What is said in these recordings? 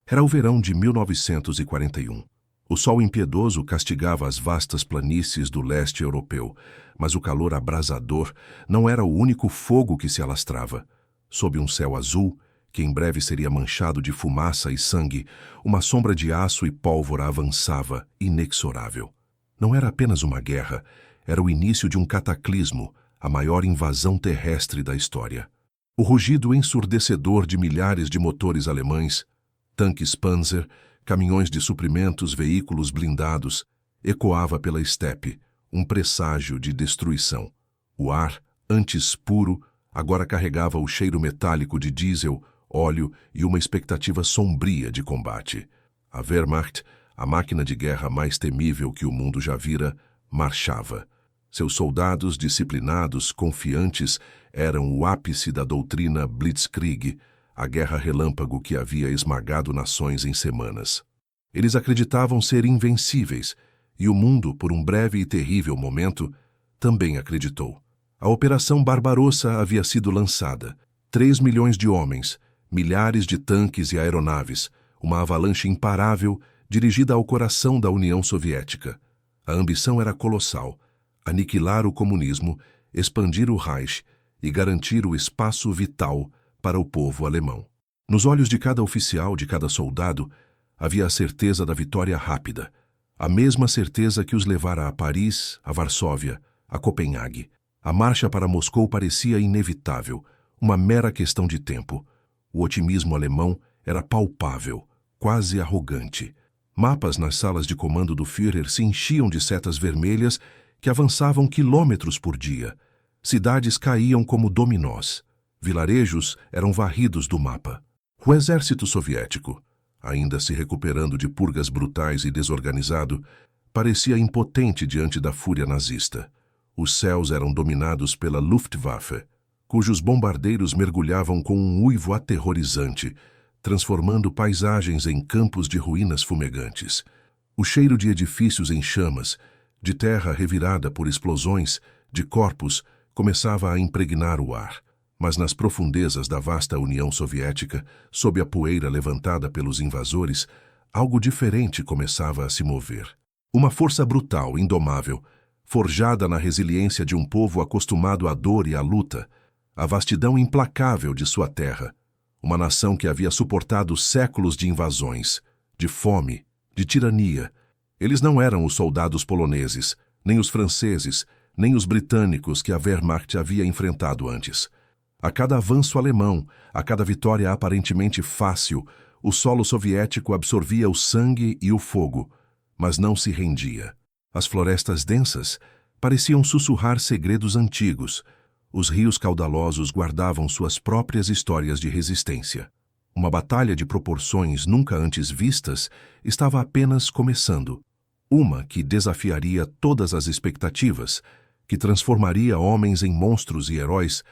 Era o verão de 1941. O sol impiedoso castigava as vastas planícies do leste europeu, mas o calor abrasador não era o único fogo que se alastrava. Sob um céu azul, que em breve seria manchado de fumaça e sangue, uma sombra de aço e pólvora avançava, inexorável. Não era apenas uma guerra, era o início de um cataclismo, a maior invasão terrestre da história. O rugido ensurdecedor de milhares de motores alemães, tanques Panzer, caminhões de suprimentos, veículos blindados, ecoava pela estepe, um presságio de destruição. O ar, antes puro, agora carregava o cheiro metálico de diesel, óleo e uma expectativa sombria de combate. A Wehrmacht, a máquina de guerra mais temível que o mundo já vira, marchava. Seus soldados disciplinados, confiantes, eram o ápice da doutrina Blitzkrieg, a guerra relâmpago que havia esmagado nações em semanas. Eles acreditavam ser invencíveis, e o mundo, por um breve e terrível momento, também acreditou. A Operação Barbarossa havia sido lançada. 3 milhões de homens, milhares de tanques e aeronaves, uma avalanche imparável dirigida ao coração da União Soviética. A ambição era colossal: aniquilar o comunismo, expandir o Reich e garantir o espaço vital para o povo alemão. Nos olhos de cada oficial, de cada soldado, havia a certeza da vitória rápida, a mesma certeza que os levara a Paris, a Varsóvia, a Copenhague. A marcha para Moscou parecia inevitável, uma mera questão de tempo. O otimismo alemão era palpável, quase arrogante. Mapas nas salas de comando do Führer se enchiam de setas vermelhas que avançavam quilômetros por dia. Cidades caíam como dominós. Vilarejos eram varridos do mapa. O exército soviético, ainda se recuperando de purgas brutais e desorganizado, parecia impotente diante da fúria nazista. Os céus eram dominados pela Luftwaffe, cujos bombardeiros mergulhavam com um uivo aterrorizante, transformando paisagens em campos de ruínas fumegantes. O cheiro de edifícios em chamas, de terra revirada por explosões, de corpos, começava a impregnar o ar. Mas nas profundezas da vasta União Soviética, sob a poeira levantada pelos invasores, algo diferente começava a se mover. Uma força brutal, indomável, forjada na resiliência de um povo acostumado à dor e à luta, a vastidão implacável de sua terra, uma nação que havia suportado séculos de invasões, de fome, de tirania. Eles não eram os soldados poloneses, nem os franceses, nem os britânicos que a Wehrmacht havia enfrentado antes. A cada avanço alemão, a cada vitória aparentemente fácil, o solo soviético absorvia o sangue e o fogo, mas não se rendia. As florestas densas pareciam sussurrar segredos antigos. Os rios caudalosos guardavam suas próprias histórias de resistência. Uma batalha de proporções nunca antes vistas estava apenas começando. Uma que desafiaria todas as expectativas, que transformaria homens em monstros e heróis,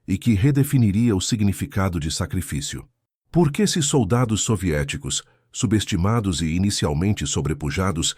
e que redefiniria o significado de sacrifício. Por que esses soldados soviéticos, subestimados e inicialmente sobrepujados,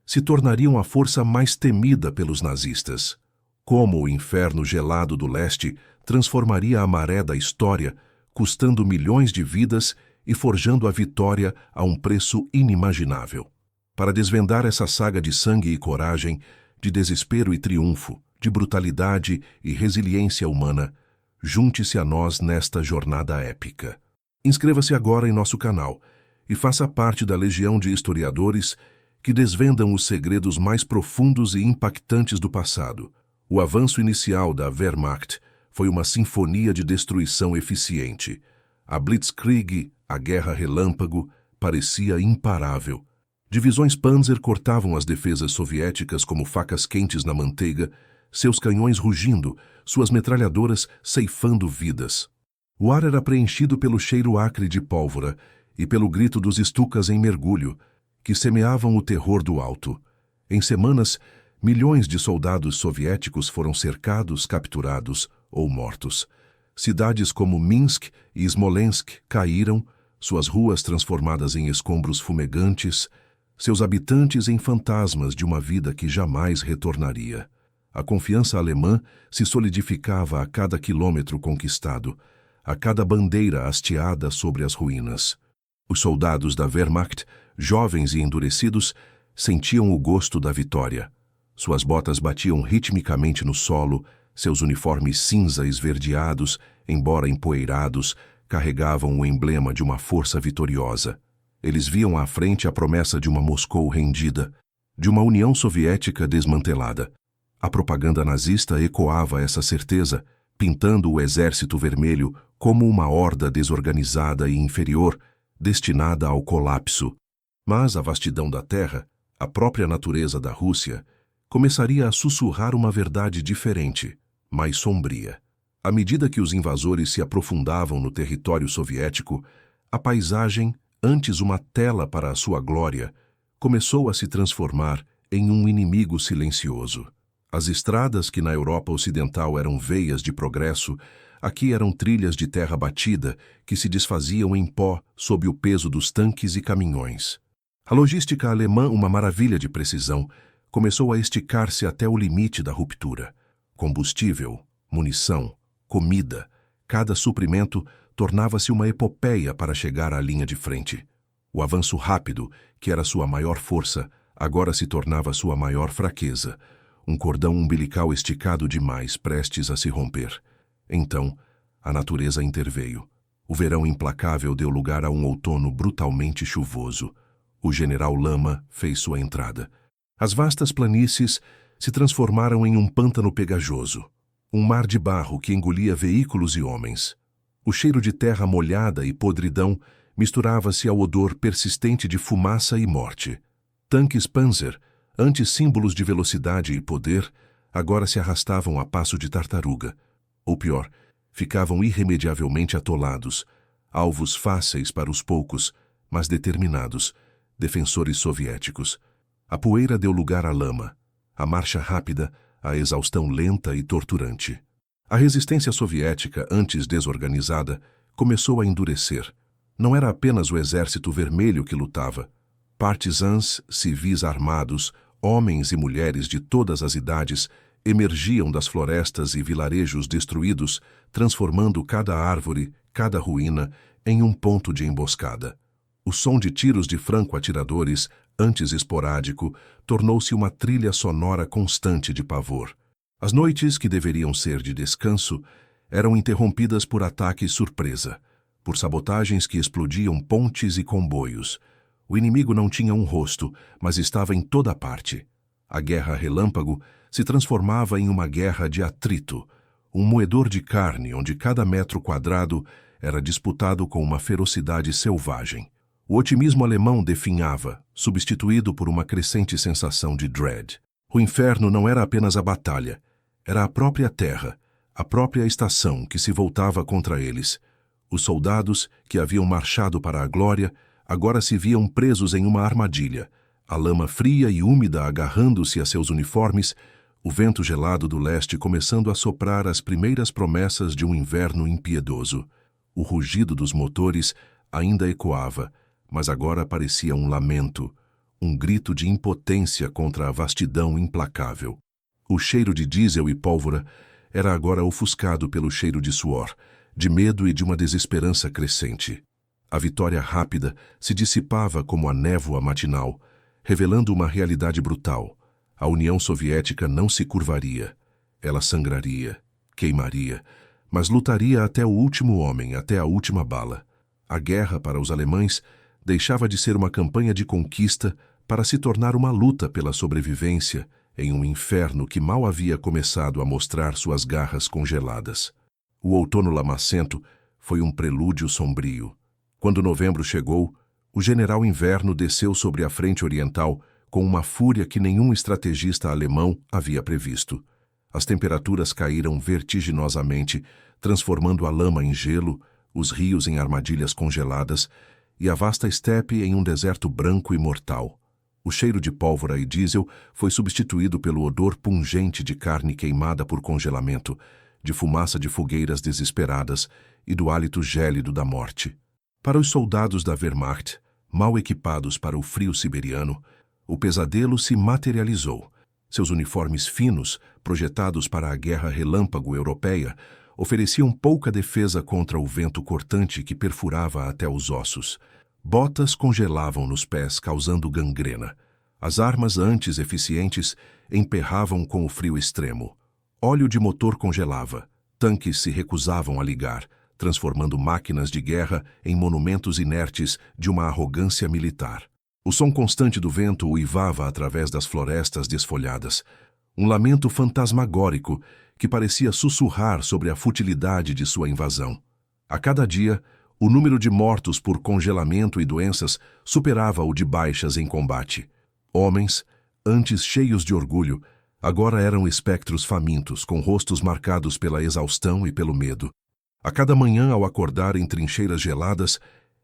se tornariam a força mais temida pelos nazistas? Como o inferno gelado do leste transformaria a maré da história, custando milhões de vidas e forjando a vitória a um preço inimaginável? Para desvendar essa saga de sangue e coragem, de desespero e triunfo, de brutalidade e resiliência humana, junte-se a nós nesta jornada épica. Inscreva-se agora em nosso canal e faça parte da legião de historiadores que desvendam os segredos mais profundos e impactantes do passado. O avanço inicial da Wehrmacht foi uma sinfonia de destruição eficiente. A Blitzkrieg, a guerra relâmpago, parecia imparável. Divisões Panzer cortavam as defesas soviéticas como facas quentes na manteiga, seus canhões rugindo, suas metralhadoras ceifando vidas. O ar era preenchido pelo cheiro acre de pólvora e pelo grito dos Stukas em mergulho, que semeavam o terror do alto. Em semanas, milhões de soldados soviéticos foram cercados, capturados ou mortos. Cidades como Minsk e Smolensk caíram, suas ruas transformadas em escombros fumegantes, seus habitantes em fantasmas de uma vida que jamais retornaria. A confiança alemã se solidificava a cada quilômetro conquistado, a cada bandeira hasteada sobre as ruínas. Os soldados da Wehrmacht, jovens e endurecidos, sentiam o gosto da vitória. Suas botas batiam ritmicamente no solo, seus uniformes cinza esverdeados, embora empoeirados, carregavam o emblema de uma força vitoriosa. Eles viam à frente a promessa de uma Moscou rendida, de uma União Soviética desmantelada. A propaganda nazista ecoava essa certeza, pintando o Exército Vermelho como uma horda desorganizada e inferior, destinada ao colapso. Mas a vastidão da terra, a própria natureza da Rússia, começaria a sussurrar uma verdade diferente, mais sombria. À medida que os invasores se aprofundavam no território soviético, a paisagem, antes uma tela para a sua glória, começou a se transformar em um inimigo silencioso. As estradas que na Europa Ocidental eram veias de progresso, aqui eram trilhas de terra batida que se desfaziam em pó sob o peso dos tanques e caminhões. A logística alemã, uma maravilha de precisão, começou a esticar-se até o limite da ruptura. Combustível, munição, comida, cada suprimento tornava-se uma epopeia para chegar à linha de frente. O avanço rápido, que era sua maior força, agora se tornava sua maior fraqueza, um cordão umbilical esticado demais, prestes a se romper. Então, a natureza interveio. O verão implacável deu lugar a um outono brutalmente chuvoso. O general Lama fez sua entrada. As vastas planícies se transformaram em um pântano pegajoso, um mar de barro que engolia veículos e homens. O cheiro de terra molhada e podridão misturava-se ao odor persistente de fumaça e morte. Tanques Panzer, antes símbolos de velocidade e poder, agora se arrastavam a passo de tartaruga. Ou pior, ficavam irremediavelmente atolados, alvos fáceis para os poucos, mas determinados, defensores soviéticos. A poeira deu lugar à lama, a marcha rápida, a exaustão lenta e torturante. A resistência soviética, antes desorganizada, começou a endurecer. Não era apenas o Exército Vermelho que lutava. Partisans, civis armados, homens e mulheres de todas as idades, emergiam das florestas e vilarejos destruídos, transformando cada árvore, cada ruína, em um ponto de emboscada. O som de tiros de franco-atiradores, antes esporádico, tornou-se uma trilha sonora constante de pavor. As noites, que deveriam ser de descanso, eram interrompidas por ataques surpresa, por sabotagens que explodiam pontes e comboios. O inimigo não tinha um rosto, mas estava em toda parte. A guerra relâmpago se transformava em uma guerra de atrito, um moedor de carne onde cada metro quadrado era disputado com uma ferocidade selvagem. O otimismo alemão definhava, substituído por uma crescente sensação de dread. O inferno não era apenas a batalha, era a própria terra, a própria estação que se voltava contra eles. Os soldados, que haviam marchado para a glória, agora se viam presos em uma armadilha, a lama fria e úmida agarrando-se a seus uniformes, o vento gelado do leste começando a soprar as primeiras promessas de um inverno impiedoso. O rugido dos motores ainda ecoava, mas agora parecia um lamento, um grito de impotência contra a vastidão implacável. O cheiro de diesel e pólvora era agora ofuscado pelo cheiro de suor, de medo e de uma desesperança crescente. A vitória rápida se dissipava como a névoa matinal, revelando uma realidade brutal. A União Soviética não se curvaria. Ela sangraria, queimaria, mas lutaria até o último homem, até a última bala. A guerra, para os alemães, deixava de ser uma campanha de conquista para se tornar uma luta pela sobrevivência em um inferno que mal havia começado a mostrar suas garras congeladas. O outono lamacento foi um prelúdio sombrio. Quando novembro chegou, o general Inverno desceu sobre a frente oriental com uma fúria que nenhum estrategista alemão havia previsto. As temperaturas caíram vertiginosamente, transformando a lama em gelo, os rios em armadilhas congeladas e a vasta estepe em um deserto branco e mortal. O cheiro de pólvora e diesel foi substituído pelo odor pungente de carne queimada por congelamento, de fumaça de fogueiras desesperadas e do hálito gélido da morte. Para os soldados da Wehrmacht, mal equipados para o frio siberiano, o pesadelo se materializou. Seus uniformes finos, projetados para a guerra relâmpago europeia, ofereciam pouca defesa contra o vento cortante que perfurava até os ossos. Botas congelavam nos pés, causando gangrena. As armas antes eficientes emperravam com o frio extremo. Óleo de motor congelava. Tanques se recusavam a ligar, transformando máquinas de guerra em monumentos inertes de uma arrogância militar. O som constante do vento uivava através das florestas desfolhadas, um lamento fantasmagórico que parecia sussurrar sobre a futilidade de sua invasão. A cada dia, o número de mortos por congelamento e doenças superava o de baixas em combate. Homens, antes cheios de orgulho, agora eram espectros famintos, com rostos marcados pela exaustão e pelo medo. A cada manhã, ao acordar em trincheiras geladas,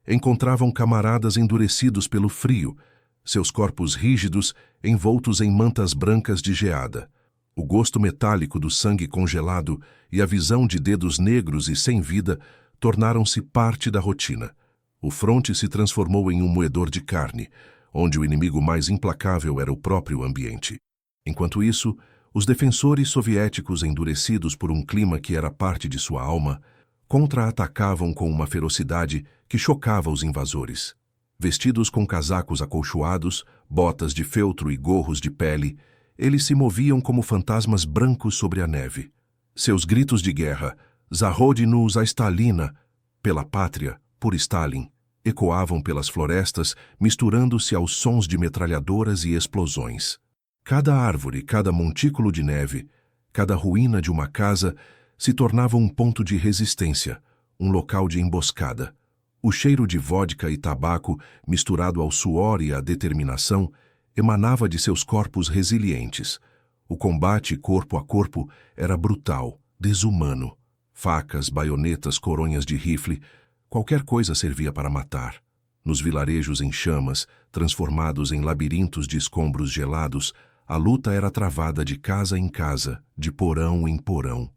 encontravam camaradas endurecidos pelo frio, seus corpos rígidos envoltos em mantas brancas de geada. O gosto metálico do sangue congelado e a visão de dedos negros e sem vida tornaram-se parte da rotina. O fronte se transformou em um moedor de carne, onde o inimigo mais implacável era o próprio ambiente. Enquanto isso, os defensores soviéticos, endurecidos por um clima que era parte de sua alma, contra-atacavam com uma ferocidade que chocava os invasores. Vestidos com casacos acolchoados, botas de feltro e gorros de pele, eles se moviam como fantasmas brancos sobre a neve. Seus gritos de guerra, Zahodinu-za Stalina, pela pátria, por Stalin, ecoavam pelas florestas, misturando-se aos sons de metralhadoras e explosões. Cada árvore, cada montículo de neve, cada ruína de uma casa se tornava um ponto de resistência, um local de emboscada. O cheiro de vodka e tabaco, misturado ao suor e à determinação, emanava de seus corpos resilientes. O combate corpo a corpo era brutal, desumano. Facas, baionetas, coronhas de rifle, qualquer coisa servia para matar. Nos vilarejos em chamas, transformados em labirintos de escombros gelados, a luta era travada de casa em casa, de porão em porão.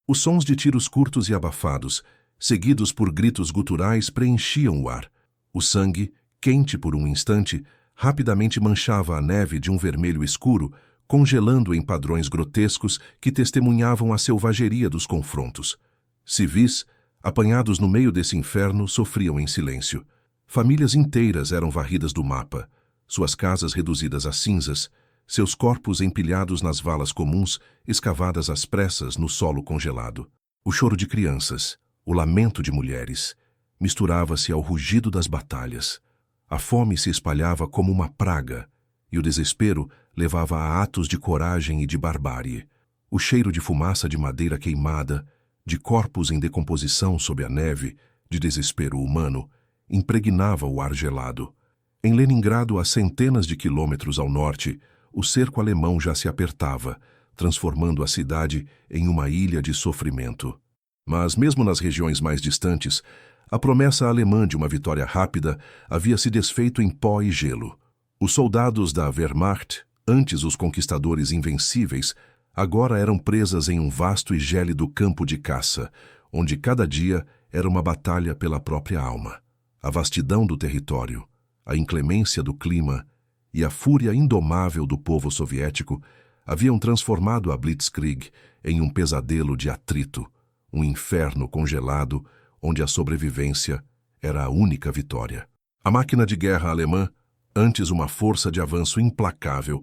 Os sons de tiros curtos e abafados, seguidos por gritos guturais, preenchiam o ar. O sangue, quente por um instante, rapidamente manchava a neve de um vermelho escuro, congelando em padrões grotescos que testemunhavam a selvageria dos confrontos. Civis, apanhados no meio desse inferno, sofriam em silêncio. Famílias inteiras eram varridas do mapa, suas casas reduzidas a cinzas, seus corpos empilhados nas valas comuns, escavadas às pressas no solo congelado. O choro de crianças, o lamento de mulheres, misturava-se ao rugido das batalhas. A fome se espalhava como uma praga, e o desespero levava a atos de coragem e de barbárie. O cheiro de fumaça de madeira queimada, de corpos em decomposição sob a neve, de desespero humano, impregnava o ar gelado. Em Leningrado, a centenas de quilômetros ao norte, o cerco alemão já se apertava, transformando a cidade em uma ilha de sofrimento. Mas, mesmo nas regiões mais distantes, a promessa alemã de uma vitória rápida havia se desfeito em pó e gelo. Os soldados da Wehrmacht, antes os conquistadores invencíveis, agora eram presas em um vasto e gélido campo de caça, onde cada dia era uma batalha pela própria alma. A vastidão do território, a inclemência do clima e a fúria indomável do povo soviético haviam transformado a Blitzkrieg em um pesadelo de atrito, um inferno congelado onde a sobrevivência era a única vitória. A máquina de guerra alemã, antes uma força de avanço implacável,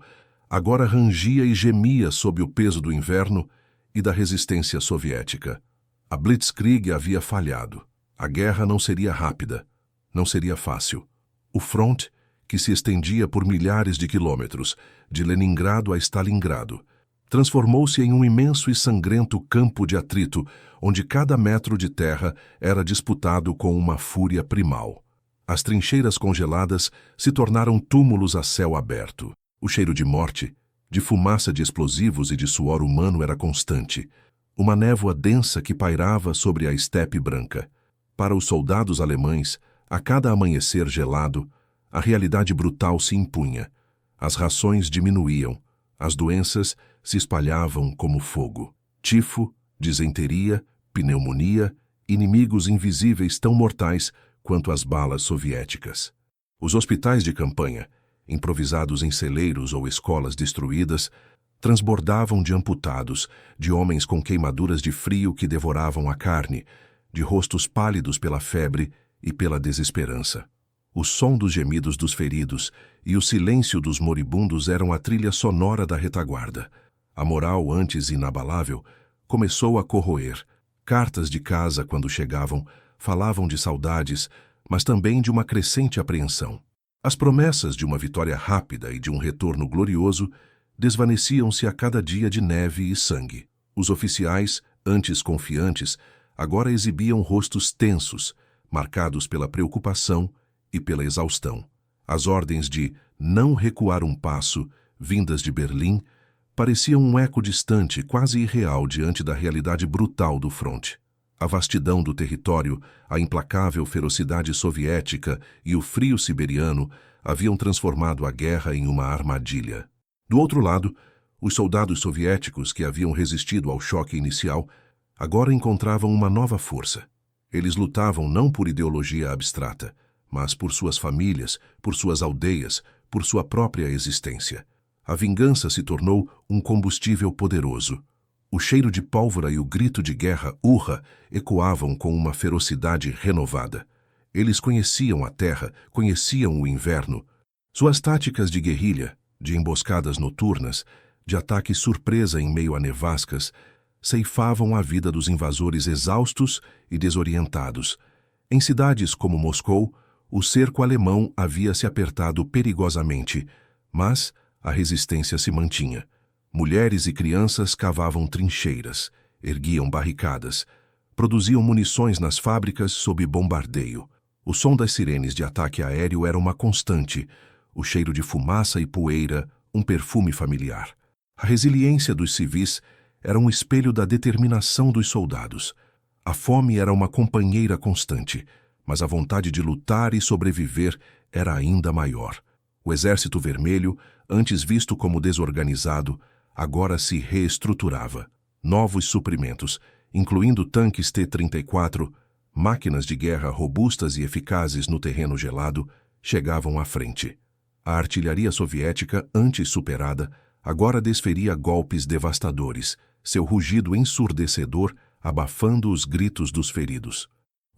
agora rangia e gemia sob o peso do inverno e da resistência soviética. A Blitzkrieg havia falhado. A guerra não seria rápida, não seria fácil. O front, que se estendia por milhares de quilômetros, de Leningrado a Stalingrado, transformou-se em um imenso e sangrento campo de atrito, onde cada metro de terra era disputado com uma fúria primal. As trincheiras congeladas se tornaram túmulos a céu aberto. O cheiro de morte, de fumaça de explosivos e de suor humano era constante, uma névoa densa que pairava sobre a estepe branca. Para os soldados alemães, a cada amanhecer gelado, a realidade brutal se impunha. As rações diminuíam, as doenças se espalhavam como fogo. Tifo, disenteria, pneumonia, inimigos invisíveis tão mortais quanto as balas soviéticas. Os hospitais de campanha, improvisados em celeiros ou escolas destruídas, transbordavam de amputados, de homens com queimaduras de frio que devoravam a carne, de rostos pálidos pela febre e pela desesperança. O som dos gemidos dos feridos e o silêncio dos moribundos eram a trilha sonora da retaguarda. A moral, antes inabalável, começou a corroer. Cartas de casa, quando chegavam, falavam de saudades, mas também de uma crescente apreensão. As promessas de uma vitória rápida e de um retorno glorioso desvaneciam-se a cada dia de neve e sangue. Os oficiais, antes confiantes, agora exibiam rostos tensos, marcados pela preocupação e pela exaustão. As ordens de não recuar um passo, vindas de Berlim, pareciam um eco distante, quase irreal diante da realidade brutal do fronte. A vastidão do território, a implacável ferocidade soviética e o frio siberiano haviam transformado a guerra em uma armadilha. Do outro lado, os soldados soviéticos que haviam resistido ao choque inicial agora encontravam uma nova força. Eles lutavam não por ideologia abstrata, mas por suas famílias, por suas aldeias, por sua própria existência. A vingança se tornou um combustível poderoso. O cheiro de pólvora e o grito de guerra, urra, ecoavam com uma ferocidade renovada. Eles conheciam a terra, conheciam o inverno. Suas táticas de guerrilha, de emboscadas noturnas, de ataque surpresa em meio a nevascas, ceifavam a vida dos invasores exaustos e desorientados. Em cidades como Moscou, o cerco alemão havia se apertado perigosamente, mas a resistência se mantinha. Mulheres e crianças cavavam trincheiras, erguiam barricadas, produziam munições nas fábricas sob bombardeio. O som das sirenes de ataque aéreo era uma constante, o cheiro de fumaça e poeira, um perfume familiar. A resiliência dos civis era um espelho da determinação dos soldados. A fome era uma companheira constante, mas a vontade de lutar e sobreviver era ainda maior. O Exército Vermelho, antes visto como desorganizado, agora se reestruturava. Novos suprimentos, incluindo tanques T-34, máquinas de guerra robustas e eficazes no terreno gelado, chegavam à frente. A artilharia soviética, antes superada, agora desferia golpes devastadores, seu rugido ensurdecedor abafando os gritos dos feridos.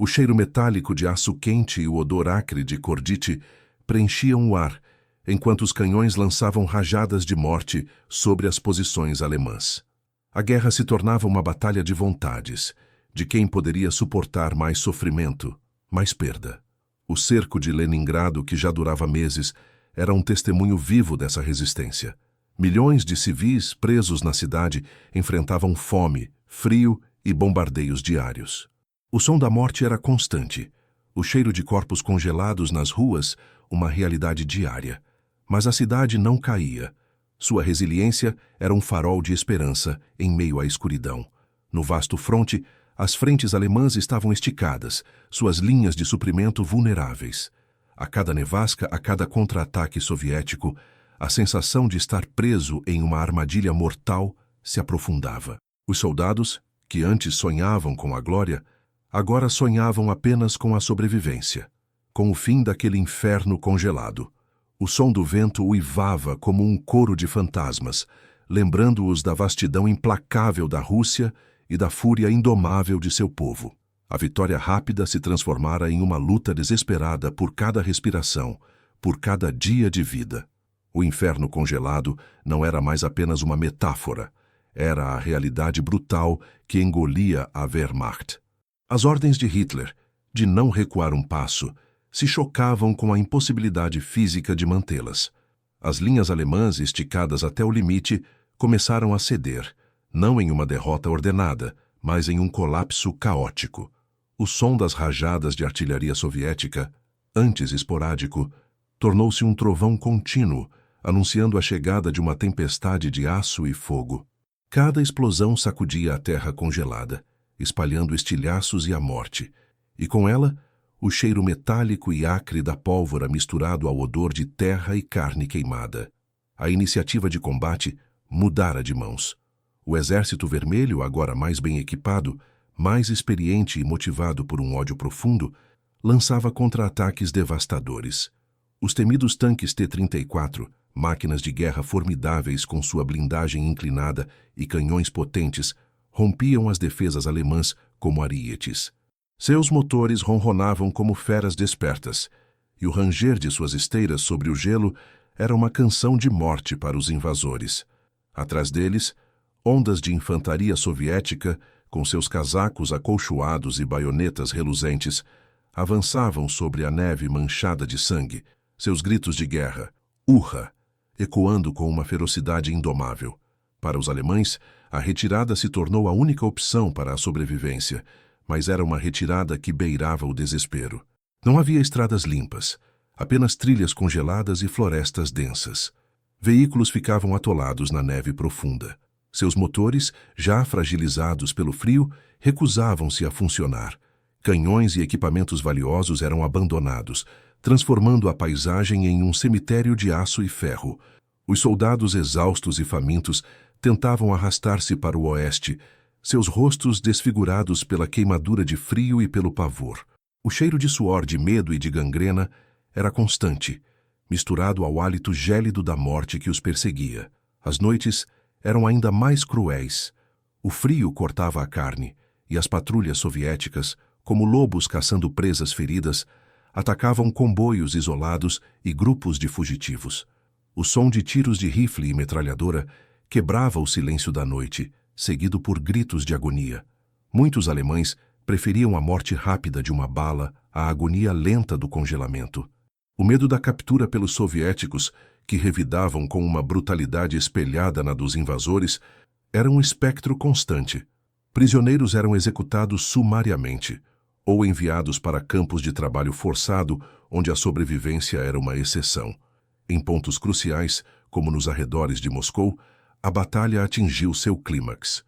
O cheiro metálico de aço quente e o odor acre de cordite preenchiam o ar, enquanto os canhões lançavam rajadas de morte sobre as posições alemãs. A guerra se tornava uma batalha de vontades, de quem poderia suportar mais sofrimento, mais perda. O cerco de Leningrado, que já durava meses, era um testemunho vivo dessa resistência. Milhões de civis presos na cidade enfrentavam fome, frio e bombardeios diários. O som da morte era constante, o cheiro de corpos congelados nas ruas, uma realidade diária. Mas a cidade não caía. Sua resiliência era um farol de esperança em meio à escuridão. No vasto fronte, as frentes alemãs estavam esticadas, suas linhas de suprimento vulneráveis. A cada nevasca, a cada contra-ataque soviético, a sensação de estar preso em uma armadilha mortal se aprofundava. Os soldados, que antes sonhavam com a glória, agora sonhavam apenas com a sobrevivência, com o fim daquele inferno congelado. O som do vento uivava como um coro de fantasmas, lembrando-os da vastidão implacável da Rússia e da fúria indomável de seu povo. A vitória rápida se transformara em uma luta desesperada por cada respiração, por cada dia de vida. O inferno congelado não era mais apenas uma metáfora, era a realidade brutal que engolia a Wehrmacht. As ordens de Hitler, de não recuar um passo, se chocavam com a impossibilidade física de mantê-las. As linhas alemãs, esticadas até o limite, começaram a ceder, não em uma derrota ordenada, mas em um colapso caótico. O som das rajadas de artilharia soviética, antes esporádico, tornou-se um trovão contínuo, anunciando a chegada de uma tempestade de aço e fogo. Cada explosão sacudia a terra congelada, espalhando estilhaços e a morte, e com ela, o cheiro metálico e acre da pólvora misturado ao odor de terra e carne queimada. A iniciativa de combate mudara de mãos. O Exército Vermelho, agora mais bem equipado, mais experiente e motivado por um ódio profundo, lançava contra-ataques devastadores. Os temidos tanques T-34, máquinas de guerra formidáveis com sua blindagem inclinada e canhões potentes, rompiam as defesas alemãs como arietes. Seus motores ronronavam como feras despertas, e o ranger de suas esteiras sobre o gelo era uma canção de morte para os invasores. Atrás deles, ondas de infantaria soviética, com seus casacos acolchoados e baionetas reluzentes, avançavam sobre a neve manchada de sangue, seus gritos de guerra, urra, ecoando com uma ferocidade indomável. Para os alemães, a retirada se tornou a única opção para a sobrevivência, mas era uma retirada que beirava o desespero. Não havia estradas limpas, apenas trilhas congeladas e florestas densas. Veículos ficavam atolados na neve profunda. Seus motores, já fragilizados pelo frio, recusavam-se a funcionar. Canhões e equipamentos valiosos eram abandonados, transformando a paisagem em um cemitério de aço e ferro. Os soldados exaustos e famintos tentavam arrastar-se para o oeste, seus rostos desfigurados pela queimadura de frio e pelo pavor. O cheiro de suor, de medo e de gangrena era constante, misturado ao hálito gélido da morte que os perseguia. As noites eram ainda mais cruéis. O frio cortava a carne, e as patrulhas soviéticas, como lobos caçando presas feridas, atacavam comboios isolados e grupos de fugitivos. O som de tiros de rifle e metralhadora quebrava o silêncio da noite, seguido por gritos de agonia. Muitos alemães preferiam a morte rápida de uma bala à agonia lenta do congelamento. O medo da captura pelos soviéticos, que revidavam com uma brutalidade espelhada na dos invasores, era um espectro constante. Prisioneiros eram executados sumariamente, ou enviados para campos de trabalho forçado, onde a sobrevivência era uma exceção. Em pontos cruciais, como nos arredores de Moscou, a batalha atingiu seu clímax.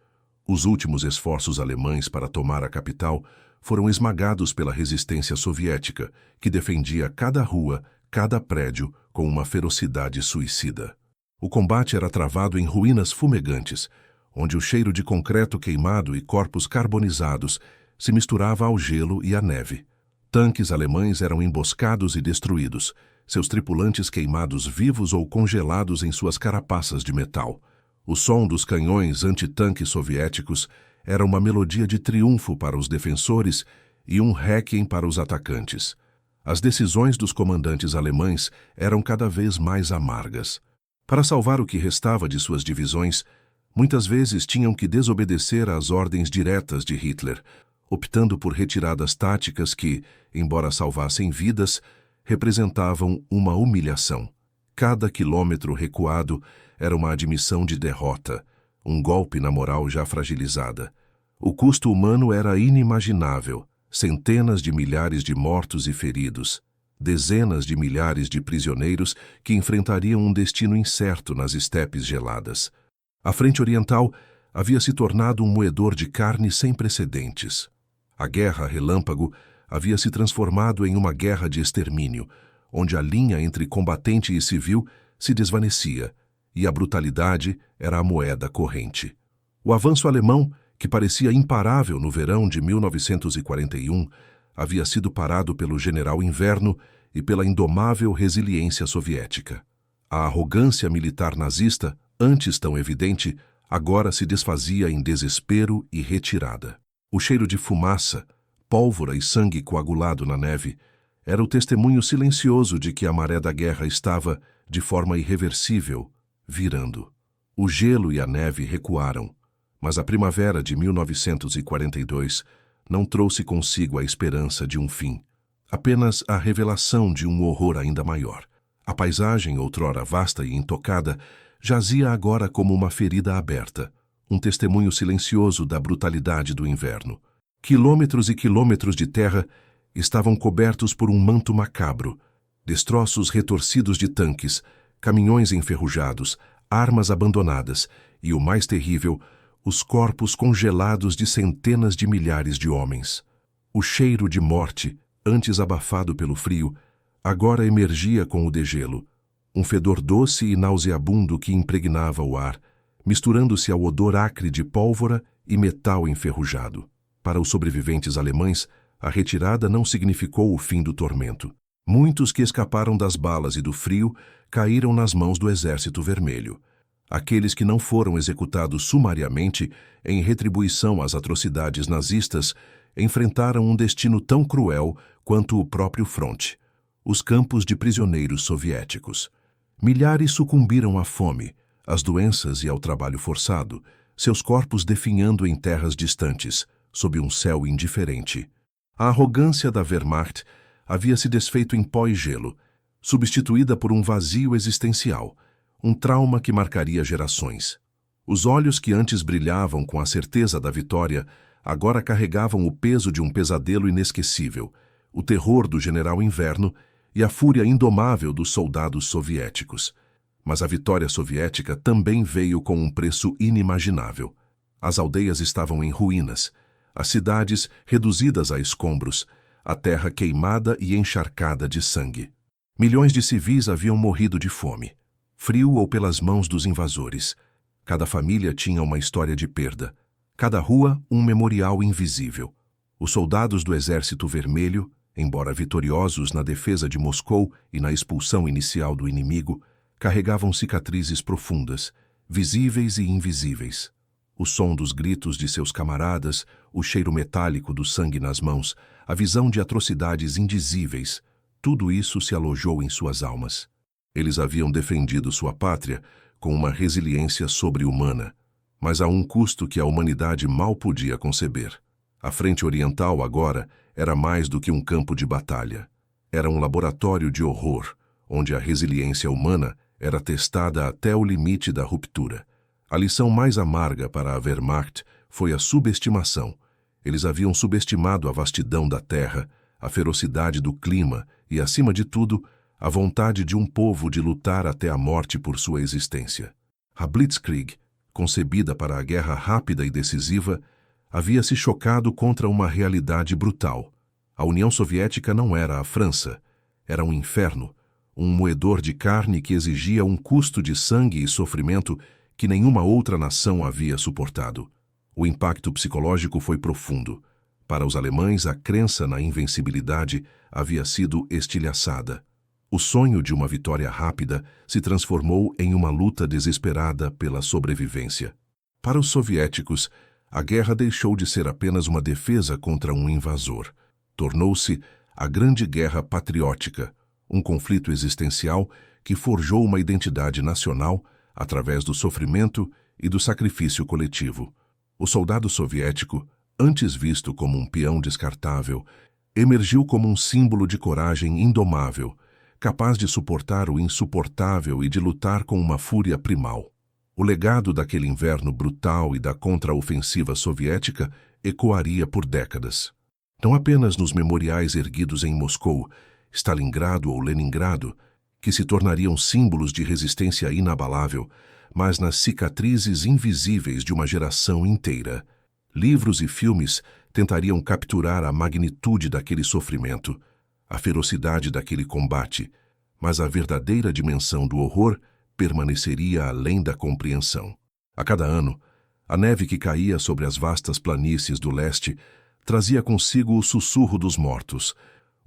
Os últimos esforços alemães para tomar a capital foram esmagados pela resistência soviética, que defendia cada rua, cada prédio, com uma ferocidade suicida. O combate era travado em ruínas fumegantes, onde o cheiro de concreto queimado e corpos carbonizados se misturava ao gelo e à neve. Tanques alemães eram emboscados e destruídos, seus tripulantes queimados vivos ou congelados em suas carapaças de metal. O som dos canhões antitanques soviéticos era uma melodia de triunfo para os defensores e um réquiem para os atacantes. As decisões dos comandantes alemães eram cada vez mais amargas. Para salvar o que restava de suas divisões, muitas vezes tinham que desobedecer às ordens diretas de Hitler, optando por retiradas táticas que, embora salvassem vidas, representavam uma humilhação. Cada quilômetro recuado era uma admissão de derrota, um golpe na moral já fragilizada. O custo humano era inimaginável, centenas de milhares de mortos e feridos, dezenas de milhares de prisioneiros que enfrentariam um destino incerto nas estepes geladas. A frente oriental havia se tornado um moedor de carne sem precedentes. A guerra relâmpago havia se transformado em uma guerra de extermínio, onde a linha entre combatente e civil se desvanecia, e a brutalidade era a moeda corrente. O avanço alemão, que parecia imparável no verão de 1941, havia sido parado pelo general Inverno e pela indomável resiliência soviética. A arrogância militar nazista, antes tão evidente, agora se desfazia em desespero e retirada. O cheiro de fumaça, pólvora e sangue coagulado na neve era o testemunho silencioso de que a maré da guerra estava, de forma irreversível, virando. O gelo e a neve recuaram, mas a primavera de 1942 não trouxe consigo a esperança de um fim, apenas a revelação de um horror ainda maior. A paisagem, outrora vasta e intocada, jazia agora como uma ferida aberta, um testemunho silencioso da brutalidade do inverno. Quilômetros e quilômetros de terra estavam cobertos por um manto macabro, destroços retorcidos de tanques, caminhões enferrujados, armas abandonadas e, o mais terrível, os corpos congelados de centenas de milhares de homens. O cheiro de morte, antes abafado pelo frio, agora emergia com o degelo, um fedor doce e nauseabundo que impregnava o ar, misturando-se ao odor acre de pólvora e metal enferrujado. Para os sobreviventes alemães, a retirada não significou o fim do tormento. Muitos que escaparam das balas e do frio caíram nas mãos do Exército Vermelho. Aqueles que não foram executados sumariamente em retribuição às atrocidades nazistas enfrentaram um destino tão cruel quanto o próprio fronte. os campos de prisioneiros soviéticos. Milhares sucumbiram à fome, às doenças e ao trabalho forçado, seus corpos definhando em terras distantes, sob um céu indiferente. A arrogância da Wehrmacht havia se desfeito em pó e gelo, substituída por um vazio existencial, um trauma que marcaria gerações. Os olhos que antes brilhavam com a certeza da vitória, agora carregavam o peso de um pesadelo inesquecível, o terror do general Inverno e a fúria indomável dos soldados soviéticos. Mas a vitória soviética também veio com um preço inimaginável. As aldeias estavam em ruínas, as cidades reduzidas a escombros, a terra queimada e encharcada de sangue. Milhões de civis haviam morrido de fome, frio ou pelas mãos dos invasores. Cada família tinha uma história de perda, cada rua um memorial invisível. Os soldados do Exército Vermelho, embora vitoriosos na defesa de Moscou e na expulsão inicial do inimigo, carregavam cicatrizes profundas, visíveis e invisíveis. O som dos gritos de seus camaradas, o cheiro metálico do sangue nas mãos, a visão de atrocidades indizíveis, tudo isso se alojou em suas almas. Eles haviam defendido sua pátria com uma resiliência sobre-humana, mas a um custo que a humanidade mal podia conceber. A frente oriental agora era mais do que um campo de batalha. Era um laboratório de horror, onde a resiliência humana era testada até o limite da ruptura. A lição mais amarga para a Wehrmacht foi a subestimação. Eles haviam subestimado a vastidão da terra, a ferocidade do clima e, acima de tudo, a vontade de um povo de lutar até a morte por sua existência. A Blitzkrieg, concebida para a guerra rápida e decisiva, havia se chocado contra uma realidade brutal. A União Soviética não era a França, era um inferno, um moedor de carne que exigia um custo de sangue e sofrimento que nenhuma outra nação havia suportado. O impacto psicológico foi profundo. Para os alemães, a crença na invencibilidade havia sido estilhaçada. O sonho de uma vitória rápida se transformou em uma luta desesperada pela sobrevivência. Para os soviéticos, a guerra deixou de ser apenas uma defesa contra um invasor. Tornou-se a Grande Guerra Patriótica, um conflito existencial que forjou uma identidade nacional através do sofrimento e do sacrifício coletivo. O soldado soviético, antes visto como um peão descartável, emergiu como um símbolo de coragem indomável, capaz de suportar o insuportável e de lutar com uma fúria primal. O legado daquele inverno brutal e da contraofensiva soviética ecoaria por décadas. Não apenas nos memoriais erguidos em Moscou, Stalingrado ou Leningrado, que se tornariam símbolos de resistência inabalável, mas nas cicatrizes invisíveis de uma geração inteira. Livros e filmes tentariam capturar a magnitude daquele sofrimento, a ferocidade daquele combate, mas a verdadeira dimensão do horror permaneceria além da compreensão. A cada ano, a neve que caía sobre as vastas planícies do leste trazia consigo o sussurro dos mortos,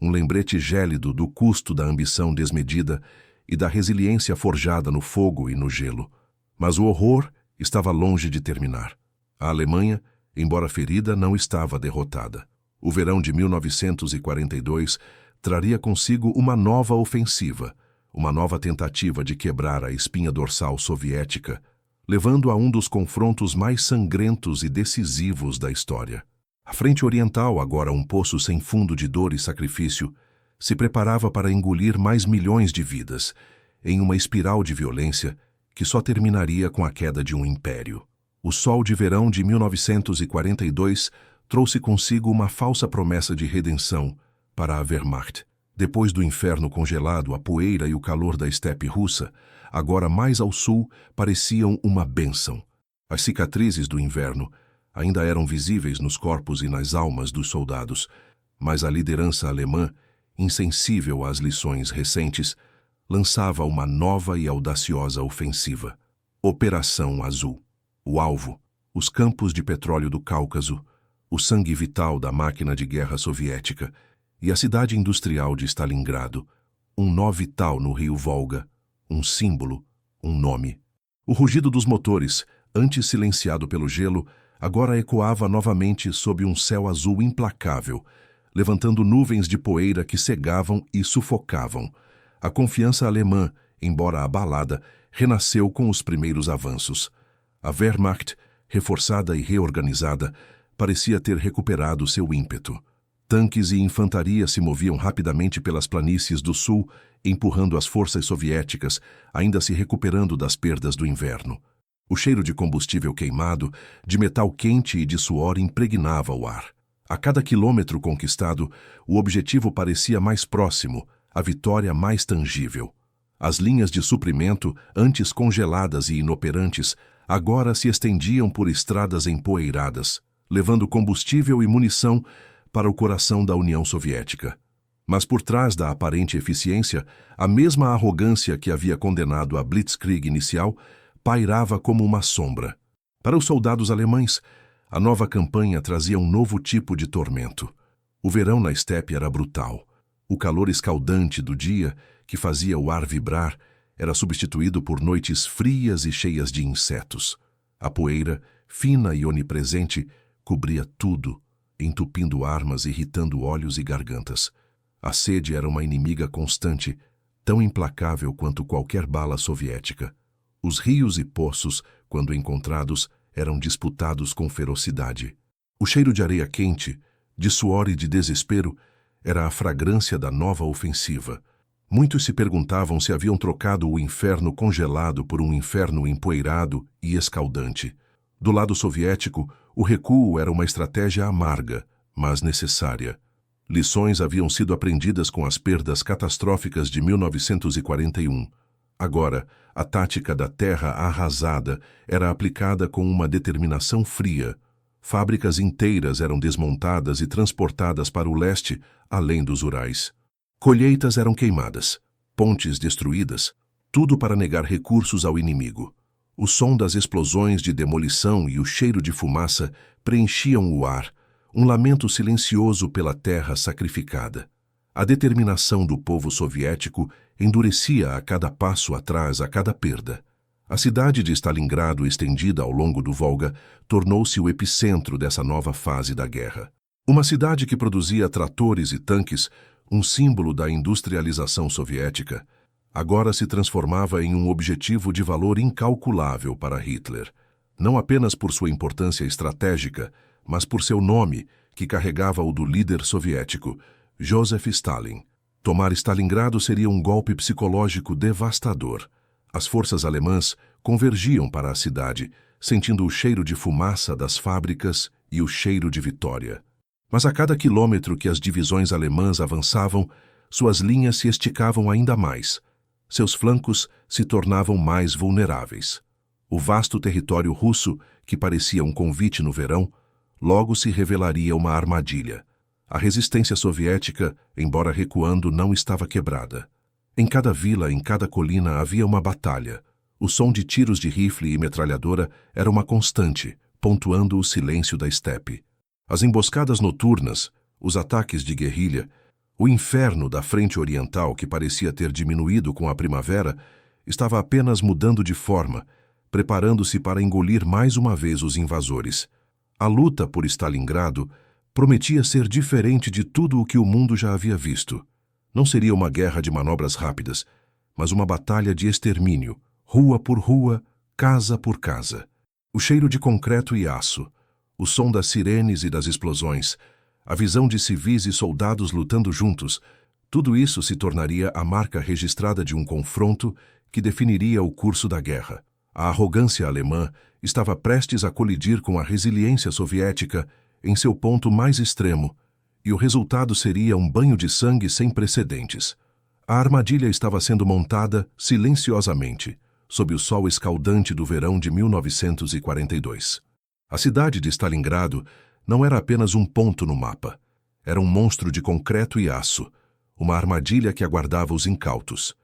um lembrete gélido do custo da ambição desmedida e da resiliência forjada no fogo e no gelo. Mas o horror estava longe de terminar. A Alemanha, embora ferida, não estava derrotada. O verão de 1942 traria consigo uma nova ofensiva, uma nova tentativa de quebrar a espinha dorsal soviética, levando a um dos confrontos mais sangrentos e decisivos da história. A frente oriental, agora um poço sem fundo de dor e sacrifício, se preparava para engolir mais milhões de vidas, em uma espiral de violência que só terminaria com a queda de um império. O sol de verão de 1942 trouxe consigo uma falsa promessa de redenção para a Wehrmacht. Depois do inferno congelado, a poeira e o calor da estepe russa, agora mais ao sul, pareciam uma bênção. As cicatrizes do inverno ainda eram visíveis nos corpos e nas almas dos soldados, mas a liderança alemã, insensível às lições recentes, lançava uma nova e audaciosa ofensiva. Operação Azul. O alvo, os campos de petróleo do Cáucaso, o sangue vital da máquina de guerra soviética e a cidade industrial de Stalingrado, um nó vital no rio Volga, um símbolo, um nome. O rugido dos motores, antes silenciado pelo gelo, agora ecoava novamente sob um céu azul implacável, levantando nuvens de poeira que cegavam e sufocavam. A confiança alemã, embora abalada, renasceu com os primeiros avanços. A Wehrmacht, reforçada e reorganizada, parecia ter recuperado seu ímpeto. Tanques e infantaria se moviam rapidamente pelas planícies do sul, empurrando as forças soviéticas, ainda se recuperando das perdas do inverno. O cheiro de combustível queimado, de metal quente e de suor impregnava o ar. A cada quilômetro conquistado, o objetivo parecia mais próximo, a vitória mais tangível. As linhas de suprimento, antes congeladas e inoperantes, agora se estendiam por estradas empoeiradas, levando combustível e munição para o coração da União Soviética. Mas por trás da aparente eficiência, a mesma arrogância que havia condenado a Blitzkrieg inicial pairava como uma sombra. Para os soldados alemães, a nova campanha trazia um novo tipo de tormento. O verão na estepe era brutal. O calor escaldante do dia, que fazia o ar vibrar, era substituído por noites frias e cheias de insetos. A poeira, fina e onipresente, cobria tudo, entupindo armas e irritando olhos e gargantas. A sede era uma inimiga constante, tão implacável quanto qualquer bala soviética. Os rios e poços, quando encontrados, eram disputados com ferocidade. O cheiro de areia quente, de suor e de desespero, era a fragrância da nova ofensiva. Muitos se perguntavam se haviam trocado o inferno congelado por um inferno empoeirado e escaldante. Do lado soviético, o recuo era uma estratégia amarga, mas necessária. Lições haviam sido aprendidas com as perdas catastróficas de 1941. Agora, a tática da terra arrasada era aplicada com uma determinação fria. Fábricas inteiras eram desmontadas e transportadas para o leste, além dos Urais. Colheitas eram queimadas, pontes destruídas, tudo para negar recursos ao inimigo. O som das explosões de demolição e o cheiro de fumaça preenchiam o ar, um lamento silencioso pela terra sacrificada. A determinação do povo soviético endurecia a cada passo atrás, a cada perda. A cidade de Stalingrado, estendida ao longo do Volga, tornou-se o epicentro dessa nova fase da guerra. Uma cidade que produzia tratores e tanques, um símbolo da industrialização soviética, agora se transformava em um objetivo de valor incalculável para Hitler, não apenas por sua importância estratégica, mas por seu nome, que carregava o do líder soviético, Joseph Stalin. Tomar Stalingrado seria um golpe psicológico devastador. As forças alemãs convergiam para a cidade, sentindo o cheiro de fumaça das fábricas e o cheiro de vitória. Mas a cada quilômetro que as divisões alemãs avançavam, suas linhas se esticavam ainda mais. Seus flancos se tornavam mais vulneráveis. O vasto território russo, que parecia um convite no verão, logo se revelaria uma armadilha. A resistência soviética, embora recuando, não estava quebrada. Em cada vila, em cada colina, havia uma batalha. O som de tiros de rifle e metralhadora era uma constante, pontuando o silêncio da estepe. As emboscadas noturnas, os ataques de guerrilha, o inferno da frente oriental, que parecia ter diminuído com a primavera, estava apenas mudando de forma, preparando-se para engolir mais uma vez os invasores. A luta por Stalingrado prometia ser diferente de tudo o que o mundo já havia visto. Não seria uma guerra de manobras rápidas, mas uma batalha de extermínio, rua por rua, casa por casa. O cheiro de concreto e aço, o som das sirenes e das explosões, a visão de civis e soldados lutando juntos, tudo isso se tornaria a marca registrada de um confronto que definiria o curso da guerra. A arrogância alemã estava prestes a colidir com a resiliência soviética em seu ponto mais extremo, e o resultado seria um banho de sangue sem precedentes. A armadilha estava sendo montada silenciosamente, sob o sol escaldante do verão de 1942. A cidade de Stalingrado não era apenas um ponto no mapa. Era um monstro de concreto e aço, uma armadilha que aguardava os incautos.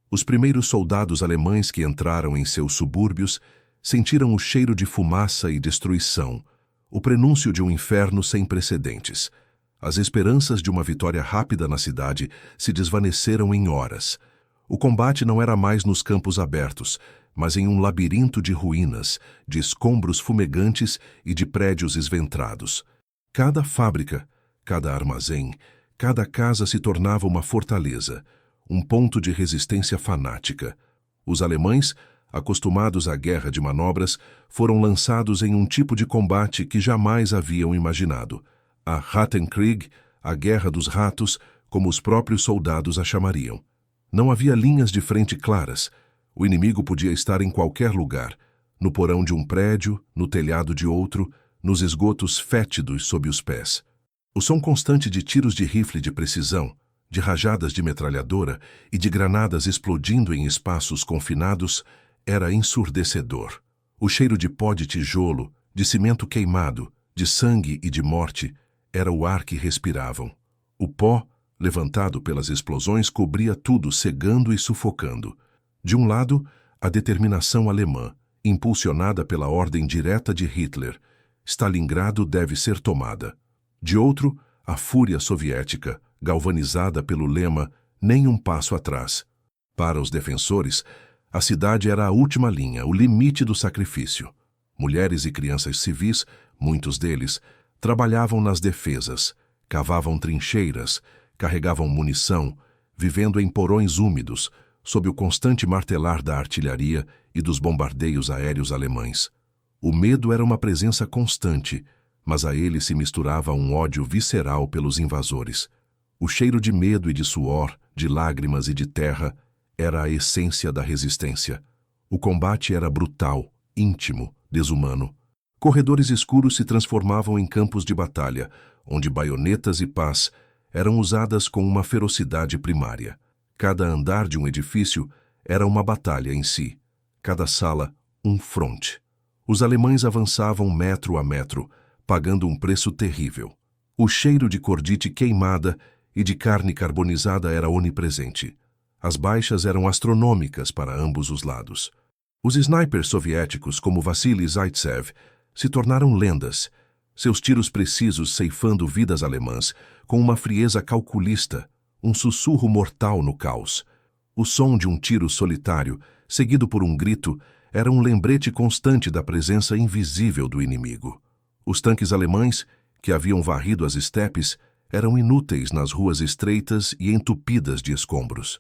Os primeiros soldados alemães que entraram em seus subúrbios sentiram o cheiro de fumaça e destruição, o prenúncio de um inferno sem precedentes. As esperanças de uma vitória rápida na cidade se desvaneceram em horas. O combate não era mais nos campos abertos, mas em um labirinto de ruínas, de escombros fumegantes e de prédios esventrados. Cada fábrica, cada armazém, cada casa se tornava uma fortaleza, um ponto de resistência fanática. Os alemães, acostumados à guerra de manobras, foram lançados em um tipo de combate que jamais haviam imaginado. A Rattenkrieg, a Guerra dos Ratos, como os próprios soldados a chamariam. Não havia linhas de frente claras. O inimigo podia estar em qualquer lugar, no porão de um prédio, no telhado de outro, nos esgotos fétidos sob os pés. O som constante de tiros de rifle de precisão, de rajadas de metralhadora e de granadas explodindo em espaços confinados era ensurdecedor. O cheiro de pó de tijolo, de cimento queimado, de sangue e de morte era o ar que respiravam. O pó, levantado pelas explosões, cobria tudo, cegando e sufocando. De um lado, a determinação alemã, impulsionada pela ordem direta de Hitler. Stalingrado deve ser tomada. De outro, a fúria soviética, galvanizada pelo lema "nem um passo atrás". Para os defensores, a cidade era a última linha, o limite do sacrifício. Mulheres e crianças civis, muitos deles, trabalhavam nas defesas, cavavam trincheiras, carregavam munição, vivendo em porões úmidos, sob o constante martelar da artilharia e dos bombardeios aéreos alemães. O medo era uma presença constante, mas a ele se misturava um ódio visceral pelos invasores. O cheiro de medo e de suor, de lágrimas e de terra, era a essência da resistência. O combate era brutal, íntimo, desumano. Corredores escuros se transformavam em campos de batalha, onde baionetas e pás eram usadas com uma ferocidade primária. Cada andar de um edifício era uma batalha em si. Cada sala, um fronte. Os alemães avançavam metro a metro, pagando um preço terrível. O cheiro de cordite queimada e de carne carbonizada era onipresente. As baixas eram astronômicas para ambos os lados. Os snipers soviéticos, como Vassili Zaitsev, se tornaram lendas, seus tiros precisos ceifando vidas alemãs com uma frieza calculista, um sussurro mortal no caos. O som de um tiro solitário, seguido por um grito, era um lembrete constante da presença invisível do inimigo. Os tanques alemães, que haviam varrido as estepes, eram inúteis nas ruas estreitas e entupidas de escombros.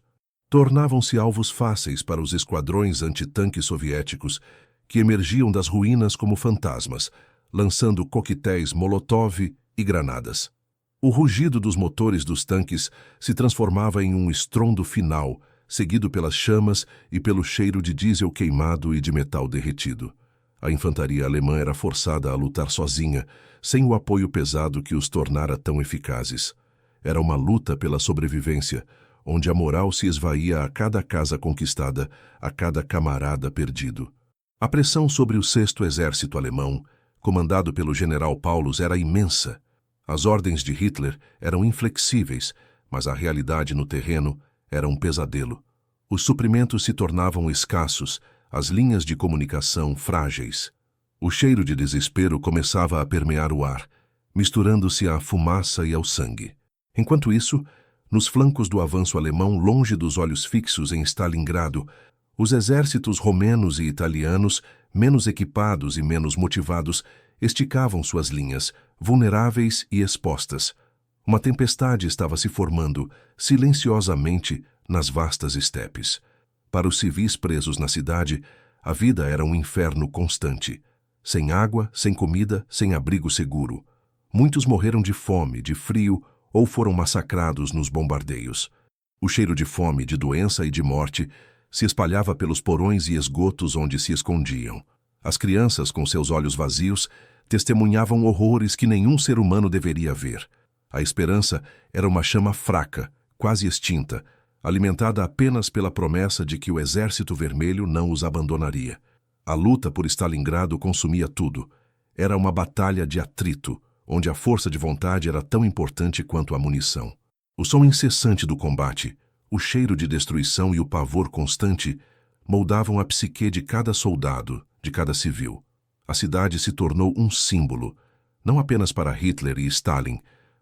Tornavam-se alvos fáceis para os esquadrões antitanques soviéticos, que emergiam das ruínas como fantasmas, lançando coquetéis Molotov e granadas. O rugido dos motores dos tanques se transformava em um estrondo final, seguido pelas chamas e pelo cheiro de diesel queimado e de metal derretido. A infantaria alemã era forçada a lutar sozinha, sem o apoio pesado que os tornara tão eficazes. Era uma luta pela sobrevivência, onde a moral se esvaía a cada casa conquistada, a cada camarada perdido. A pressão sobre o 6º Exército Alemão, comandado pelo general Paulus, era imensa. As ordens de Hitler eram inflexíveis, mas a realidade no terreno era um pesadelo. Os suprimentos se tornavam escassos, as linhas de comunicação frágeis. O cheiro de desespero começava a permear o ar, misturando-se à fumaça e ao sangue. Enquanto isso, nos flancos do avanço alemão, longe dos olhos fixos em Stalingrado, os exércitos romenos e italianos, menos equipados e menos motivados, esticavam suas linhas, vulneráveis e expostas. Uma tempestade estava se formando, silenciosamente, nas vastas estepes. Para os civis presos na cidade, a vida era um inferno constante. Sem água, sem comida, sem abrigo seguro. Muitos morreram de fome, de frio ou foram massacrados nos bombardeios. O cheiro de fome, de doença e de morte se espalhava pelos porões e esgotos onde se escondiam. As crianças, com seus olhos vazios, testemunhavam horrores que nenhum ser humano deveria ver. A esperança era uma chama fraca, quase extinta, alimentada apenas pela promessa de que o Exército Vermelho não os abandonaria. A luta por Stalingrado consumia tudo. Era uma batalha de atrito, onde a força de vontade era tão importante quanto a munição. O som incessante do combate, o cheiro de destruição e o pavor constante moldavam a psique de cada soldado, de cada civil. A cidade se tornou um símbolo, não apenas para Hitler e Stalin,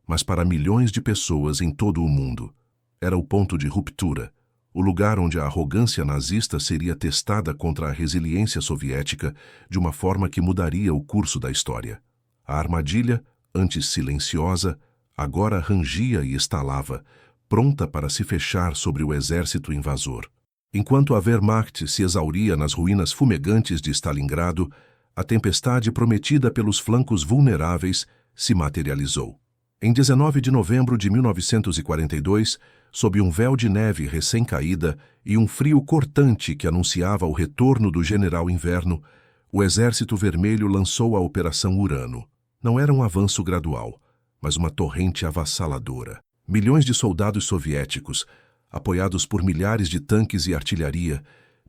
mas para milhões de pessoas em todo o mundo. Era o ponto de ruptura, o lugar onde a arrogância nazista seria testada contra a resiliência soviética de uma forma que mudaria o curso da história. A armadilha, antes silenciosa, agora rangia e estalava, pronta para se fechar sobre o exército invasor. Enquanto a Wehrmacht se exauria nas ruínas fumegantes de Stalingrado, a tempestade prometida pelos flancos vulneráveis se materializou. Em 19 de novembro de 1942, sob um véu de neve recém-caída e um frio cortante que anunciava o retorno do general Inverno, o Exército Vermelho lançou a Operação Urano. Não era um avanço gradual, mas uma torrente avassaladora. Milhões de soldados soviéticos, apoiados por milhares de tanques e artilharia,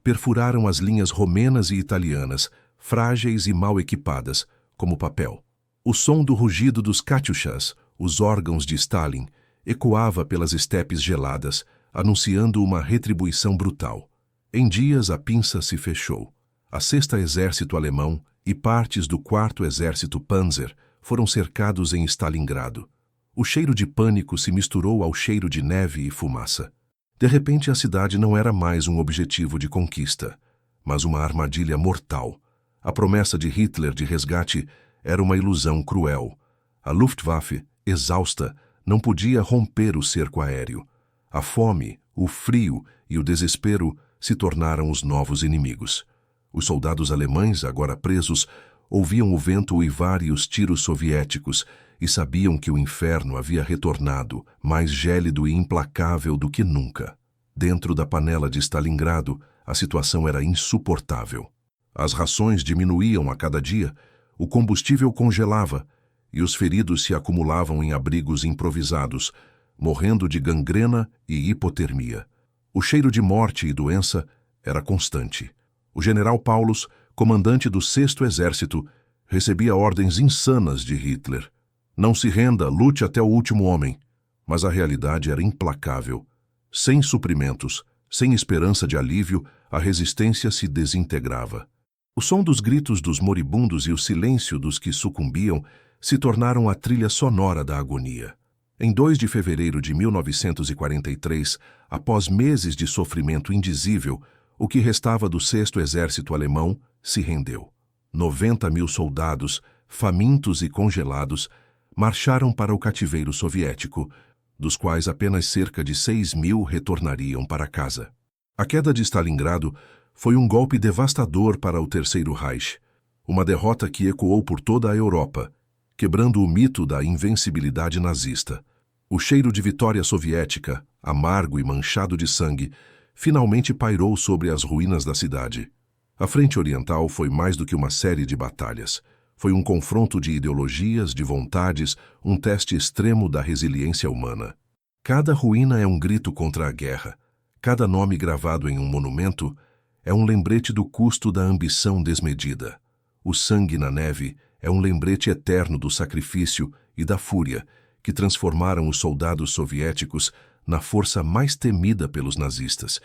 perfuraram as linhas romenas e italianas, frágeis e mal equipadas, como papel. O som do rugido dos katyushas, os órgãos de Stalin, ecoava pelas estepes geladas, anunciando uma retribuição brutal. Em dias a pinça se fechou. A 6º Exército Alemão e partes do 4º Exército Panzer foram cercados em Stalingrado. O cheiro de pânico se misturou ao cheiro de neve e fumaça. De repente, a cidade não era mais um objetivo de conquista, mas uma armadilha mortal. A promessa de Hitler de resgate era uma ilusão cruel. A Luftwaffe, exausta, não podia romper o cerco aéreo. A fome, o frio e o desespero se tornaram os novos inimigos. Os soldados alemães, agora presos, ouviam o vento uivar e os tiros soviéticos e sabiam que o inferno havia retornado, mais gélido e implacável do que nunca. Dentro da panela de Stalingrado, a situação era insuportável. As rações diminuíam a cada dia, o combustível congelava e os feridos se acumulavam em abrigos improvisados, morrendo de gangrena e hipotermia. O cheiro de morte e doença era constante. O general Paulus, comandante do 6º Exército, recebia ordens insanas de Hitler. Não se renda, lute até o último homem. Mas a realidade era implacável. Sem suprimentos, sem esperança de alívio, a resistência se desintegrava. O som dos gritos dos moribundos e o silêncio dos que sucumbiam se tornaram a trilha sonora da agonia. Em 2 de fevereiro de 1943, após meses de sofrimento indizível, o que restava do 6º Exército Alemão se rendeu. 90.000 soldados, famintos e congelados, marcharam para o cativeiro soviético, dos quais apenas cerca de 6.000 retornariam para casa. A queda de Stalingrado foi um golpe devastador para o Terceiro Reich, uma derrota que ecoou por toda a Europa, quebrando o mito da invencibilidade nazista. O cheiro de vitória soviética, amargo e manchado de sangue, finalmente pairou sobre as ruínas da cidade. A Frente Oriental foi mais do que uma série de batalhas. Foi um confronto de ideologias, de vontades, um teste extremo da resiliência humana. Cada ruína é um grito contra a guerra. Cada nome gravado em um monumento é um lembrete do custo da ambição desmedida. O sangue na neve é um lembrete eterno do sacrifício e da fúria que transformaram os soldados soviéticos na força mais temida pelos nazistas.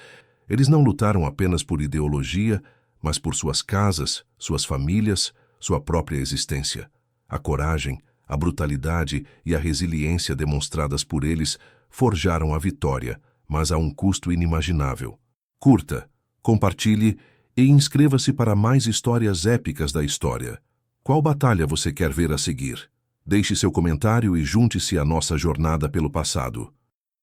Eles não lutaram apenas por ideologia, mas por suas casas, suas famílias, sua própria existência. A coragem, a brutalidade e a resiliência demonstradas por eles forjaram a vitória, mas a um custo inimaginável. Curta, compartilhe e inscreva-se para mais histórias épicas da história. Qual batalha você quer ver a seguir? Deixe seu comentário e junte-se à nossa jornada pelo passado.